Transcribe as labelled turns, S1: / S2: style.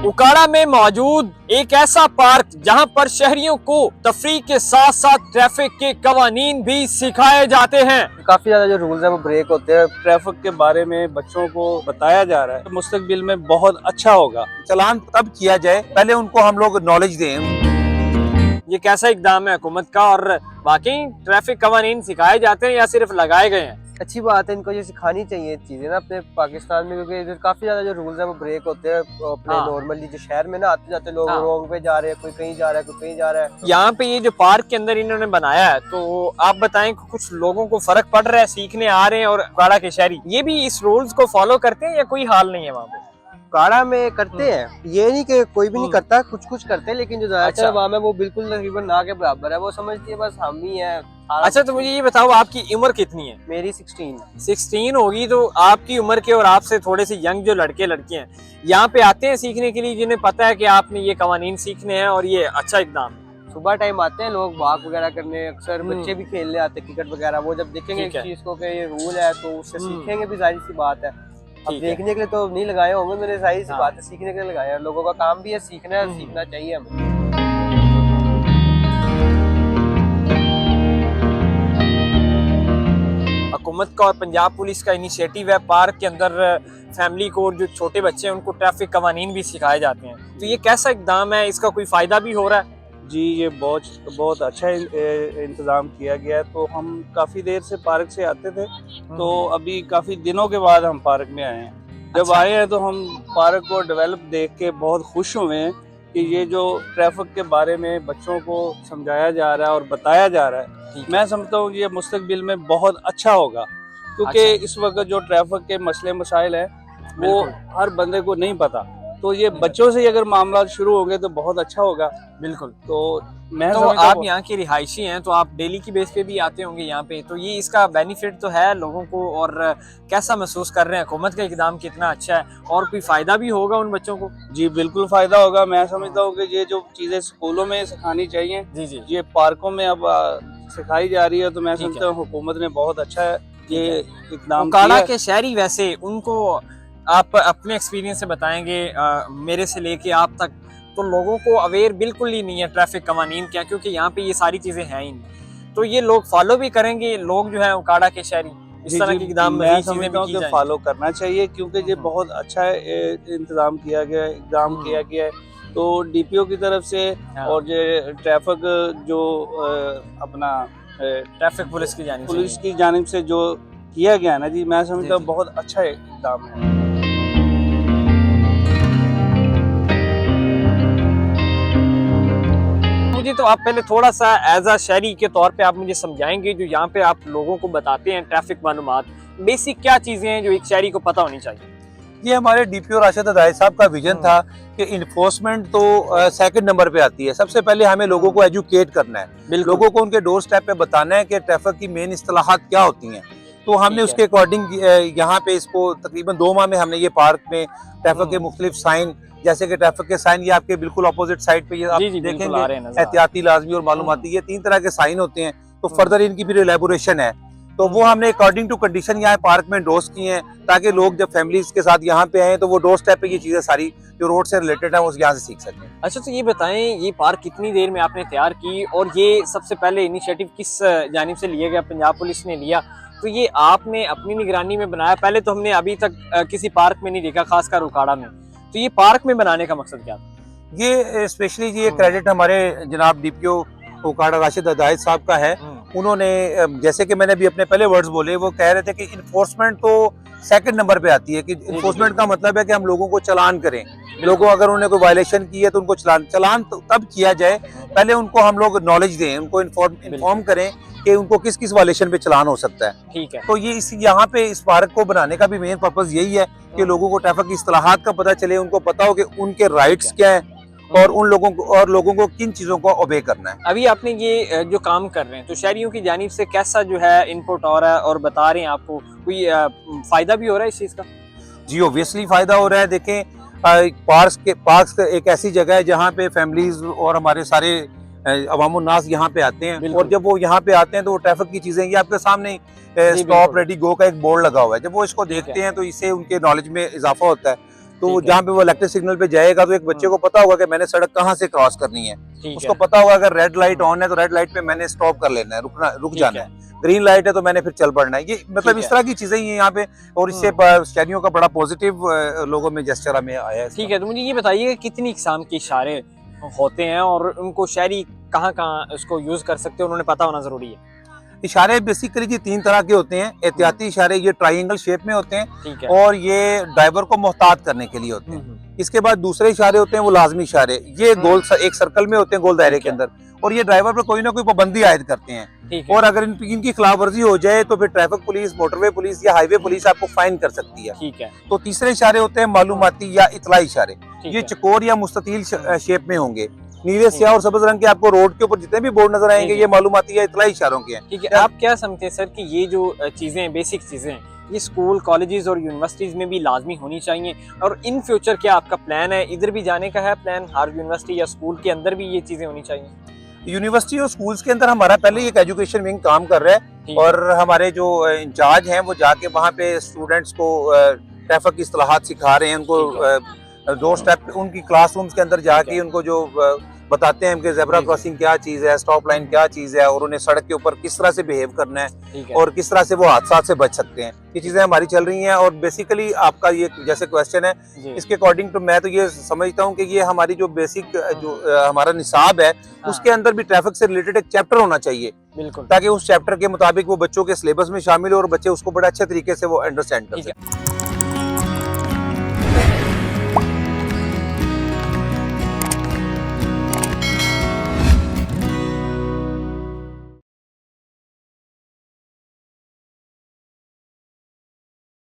S1: उकाड़ा में मौजूद एक ऐसा पार्क जहां पर शहरियों को तफरीह के साथ साथ ट्रैफिक के कवानीन भी सिखाए जाते हैं।
S2: काफी ज्यादा जो रूल्स है वो ब्रेक होते हैं।
S3: ट्रैफिक के बारे में बच्चों को बताया जा रहा है, मुस्तकबिल में बहुत अच्छा होगा।
S4: चालान तब किया जाए, पहले उनको हम लोग नॉलेज दें।
S1: ये कैसा इकदाम है हुकूमत का, और वाकई ट्रैफिक कवानीन सिखाए जाते हैं या सिर्फ लगाए गए हैं?
S2: अच्छी बात है, इनको ये सिखानी चाहिए चीजें ना अपने पाकिस्तान में, क्योंकि जो काफी ज्यादा जो रूल्स है वो ब्रेक होते हैं अपने नॉर्मली जो शहर में ना आते जाते लोग रोंग पे जा रहे हैं, कोई कहीं जा रहा है, कोई कहीं जा रहा है।
S1: यहाँ पे ये जो पार्क के अंदर इन्होंने बनाया है, तो आप बताएं कि कुछ लोगों को फर्क पड़ रहा है, सीखने आ रहे हैं, और उकाड़ा के शहरी ये भी इस रूल्स को फॉलो करते हैं या कोई हाल नहीं है वहाँ पे?
S2: उकाड़ा में करते हैं, ये नहीं कि कोई भी नहीं करता, कुछ कुछ करते हैं, लेकिन जो ज्यादातर अवाम है वो बिल्कुल तकरीबन ना के बराबर है। वो समझती है बस हम ही हैं।
S1: अच्छा, तो मुझे ये बताओ आपकी उम्र कितनी है?
S2: मेरी 16
S1: 16 होगी। तो आपकी उम्र के और आपसे थोड़े से यंग जो लड़के लड़के हैं यहाँ पे आते हैं सीखने के लिए, जिन्हें पता है कि आपने ये कवानीन सीखने हैं और ये अच्छा इकदाम है?
S2: सुबह टाइम आते हैं लोग वॉक वगैरह करने, अक्सर बच्चे भी खेलने आते हैं क्रिकेट वगैरह। वो जब देखेंगे इस चीज को कि ये रूल है तो उससे सीखेंगे भी, जाहिर सी बात है। अब देखने के लिए तो नहीं लगाए होंगे मैंने, जाहिर सी बात है सीखने के लिए लगाया है। लोगों का काम भी है सीखना है, सीखना चाहिए हमें।
S1: हुकूमत का और पंजाब पुलिस का इनिशिएटिव है, पार्क के अंदर फैमिली को और जो छोटे बच्चे हैं उनको ट्रैफिक कवानीन भी सिखाए जाते हैं। तो ये कैसा इकदाम है, इसका कोई फायदा भी हो रहा है?
S3: जी, ये बहुत अच्छा इंतज़ाम किया गया है। तो हम काफ़ी देर से पार्क से आते थे, तो अभी काफ़ी दिनों के बाद हम पार्क में आए हैं। जब आए हैं तो हम पार्क को डेवलप देख के बहुत खुश हुए हैं कि ये जो ट्रैफिक के बारे में बच्चों को समझाया जा रहा है और बताया जा रहा है, मैं समझता हूँ ये मुस्तकबिल में बहुत अच्छा होगा। क्योंकि इस वक्त जो ट्रैफिक के मसले मसाइल हैं वो हर बंदे को नहीं पता, तो ये बच्चों से अगर मामला शुरू होंगे तो बहुत अच्छा होगा।
S1: बिल्कुल।
S3: तो मैं
S1: तो आप यहाँ के रिहायशी हैं, तो आप डेली की बेस पे भी आते होंगे यहाँ पे, तो ये इसका बेनिफिट तो है लोगों को, और कैसा महसूस कर रहे हैं? हुकूमत का इकदाम कितना अच्छा है, और कोई फायदा भी होगा उन बच्चों को?
S3: जी बिल्कुल फायदा होगा। मैं समझता हूँ कि ये जो चीजें स्कूलों में सिखानी चाहिए,
S1: जी
S3: ये पार्कों में अब सिखाई जा रही है, तो मैं समझता हूँ हुकूमत ने बहुत अच्छा ये इकदाम किया।
S1: उकाड़ा के शहरी वैसे उनको आप अपने एक्सपीरियंस से बताएंगे, मेरे से लेके आप तक, तो लोगों को अवेयर बिल्कुल ही नहीं है ट्रैफिक कवानीन क्या, क्योंकि यहाँ पे ये सारी चीजें हैं ही नहीं। तो ये लोग फॉलो भी करेंगे, लोग जो है उकाड़ा के शहरी इस तरह के इकदाम
S3: मैं समझता हूँ कि फॉलो करना चाहिए, क्योंकि ये बहुत अच्छा इंतजाम किया गया है, इकदाम किया गया है। तो डीपीओ की तरफ से और जो ट्रैफिक जो अपना
S1: ट्रैफिक पुलिस की
S3: जानिब से जो किया गया ना जी, मैं समझता हूँ बहुत अच्छा इकदाम है।
S1: मुझे तो आप पहले थोड़ा सा एज अ शहरी के तौर पे आप मुझे समझाएंगे, जो यहाँ पे आप लोगों को बताते हैं ट्रैफिक मालूमात, बेसिक क्या चीजें हैं जो एक शहरी को पता होनी चाहिए?
S4: ये हमारे डीपीओ राशिद हदायत साहब का विजन था कि इन्फोर्समेंट तो सेकंड नंबर पे आती है। सबसे पहले हमें लोगों को एजुकेट करना है, लोगों को उनके डोर स्टेप पे बताना है कि ट्रैफिक की मेन इस्तिलाहात क्या होती हैं। तो हमने उसके अकॉर्डिंग यहाँ पे इसको तकरीबन 2 माह में हमने ये पार्क में ट्रैफिक के मुख्तलिफ साइन, जैसे कि ट्रैफिक के साइन ये आपके बिल्कुल अपोजिट साइड पे ये आप देखेंगे, एहतियाती, लाजमी और मालूमाती, ये 3 तरह के साइन होते हैं। तो फर्दर इनकी फिर एलेबोरेशन है, तो वो हमने अकॉर्डिंग टू कंडीशन यहाँ पार्क में डोर्स किए हैं, ताकि लोग जब फैमिलीज के साथ यहाँ पे आए तो वो डोर स्टेप पे ये चीजें सारी जो रोड से रिलेटेड है वो यहाँ से सीख सकें।
S1: अच्छा, तो ये बताएं, ये पार्क कितनी देर में आपने तैयार की, और ये सबसे पहले इनिशिएटिव किस जानिब से लिया गया? पंजाब पुलिस ने लिया, तो ये आपने अपनी निगरानी में बनाया? पहले तो हमने अभी तक किसी पार्क में नहीं देखा, खासकर उकाड़ा में। तो ये पार्क में बनाने का मकसद क्या था?
S4: ये स्पेशली ये क्रेडिट हमारे जनाब डीपीओ उकाड़ा राशिद हदायत साहब का है। उन्होंने, जैसे कि मैंने भी अपने पहले वर्ड्स बोले, वो कह रहे थे कि इन्फोर्समेंट तो सेकंड नंबर पे आती है, कि इन्फोर्समेंट का मतलब है कि हम लोगों को चालान करें। लोगों अगर उन्होंने कोई वायलेशन की है तो उनको चालान तब किया जाए, पहले उनको हम लोग नॉलेज दें, उनको इन्फॉर्म करें कि उनको किस किस वायलेशन पे चालान हो सकता है।
S1: ठीक है।
S4: तो ये यहाँ पे इस पार्क को बनाने का भी मेन पर्पज यही है कि लोगों को ट्रैफिक की इस्तिलाहात का पता चले, उनको पता हो कि उनके राइट्स क्या है और उन लोगों को किन चीजों को ओबे करना है।
S1: अभी आपने ये जो काम कर रहे हैं, तो शहरियों की जानिब से कैसा जो है इनपुट हो रहा है, और बता रहे हैं आपको कोई फायदा भी हो रहा है इस चीज का?
S4: जी ऑब्वियसली फायदा हो रहा है। देखें, पार्क्स एक ऐसी जगह है जहाँ पे फैमिलीज और हमारे सारे अवामुन्नास यहाँ पे आते हैं, और जब वो यहाँ पे आते हैं तो वो ट्रैफिक की चीजें, ये आपके सामने स्टॉप रेडी गो का एक बोर्ड लगा हुआ है, जब वो इसको देखते हैं तो इससे उनके नॉलेज में इजाफा होता है। तो जहाँ पे वो इलेक्ट्रिक सिग्नल पे जाएगा तो एक बच्चे को पता होगा कि मैंने सड़क कहाँ से क्रॉस करनी है, उसको पता होगा अगर रेड लाइट ऑन है तो रेड लाइट पे मैंने स्टॉप कर लेना है, रुक जाना है, ग्रीन लाइट है तो मैंने फिर चल पड़ना है। ये मतलब इस तरह की चीजें ही यहाँ पे, और इससे शहरियों का बड़ा पॉजिटिव लोगों में जेस्चर हमें आया है।
S1: ठीक है, तो मुझे ये बताइए कितनी इकसाम के इशारे होते हैं और उनको शहरी कहाँ कहाँ उसको यूज कर सकते हैं, उन्होंने पता होना जरूरी है।
S4: इशारे बेसिकली जी 3 तरह के होते हैं। एहतियाती इशारे ये ट्रायंगल शेप में होते हैं,
S1: ठीक है,
S4: और ये ड्राइवर को मोहतात करने के लिए होते हैं। इसके बाद दूसरे इशारे होते हैं वो लाजमी इशारे, ये गोल एक सर्कल में होते हैं, गोल दायरे के अंदर, और ये ड्राइवर पर कोई ना कोई पाबंदी आयद करते हैं। और अगर इनकी खिलाफवर्जी हो जाए तो फिर ट्रैफिक पुलिस, मोटरवे पुलिस या हाईवे पुलिस आपको फाइन कर सकती है।
S1: ठीक है।
S4: तो तीसरे इशारे होते हैं मालूमाती या इतलाई इशारे, ये चकोर या मुस्ततील शेप में होंगे, नीले, स्याह और सब्ज रंग के। आपको रोड के ऊपर जितने भी बोर्ड नजर आएंगे ये मालूमाती या इतलाई इशारों के हैं।
S1: ठीक है, आप क्या समझते हैं सर कि ये जो चीजें, बेसिक चीजें, ये स्कूल, कॉलेजेस और यूनिवर्सिटीज में भी लाजमी होनी चाहिए, और इन फ्यूचर क्या आपका प्लान है, इधर भी जाने का है प्लान, हर यूनिवर्सिटी या स्कूल के अंदर भी ये चीजें होनी चाहिए?
S4: यूनिवर्सिटी और स्कूल्स के अंदर हमारा पहले एक एजुकेशन विंग काम कर रहा है, और हमारे जो इंचार्ज हैं वो जाके वहाँ पे स्टूडेंट्स को ट्रैफिक की इस्तिलाहात सिखा रहे हैं, उनको डोर स्टेप उनकी क्लासरूम्स के अंदर जाके उनको जो बताते हैं कि ज़ेब्रा क्रॉसिंग क्या चीज़ है, स्टॉप लाइन क्या चीज़ है, और उन्हें सड़क के ऊपर किस तरह से बिहेव करना है और किस तरह से वो हादसा से बच सकते हैं। ये चीज़ें हमारी चल रही हैं। और बेसिकली आपका ये जैसे क्वेश्चन है, इसके अकॉर्डिंग तो मैं तो ये समझता हूँ कि ये हमारी जो बेसिक जो हमारा निसाब है उसके अंदर भी ट्रैफिक से रिलेटेड एक चैप्टर होना चाहिए,
S1: बिल्कुल,
S4: ताकि उस चैप्टर के मुताबिक वो बच्चों के सिलेबस में शामिल हो और बच्चे उसको बड़े अच्छे तरीके से वो अंडरस्टैंड कर सकें।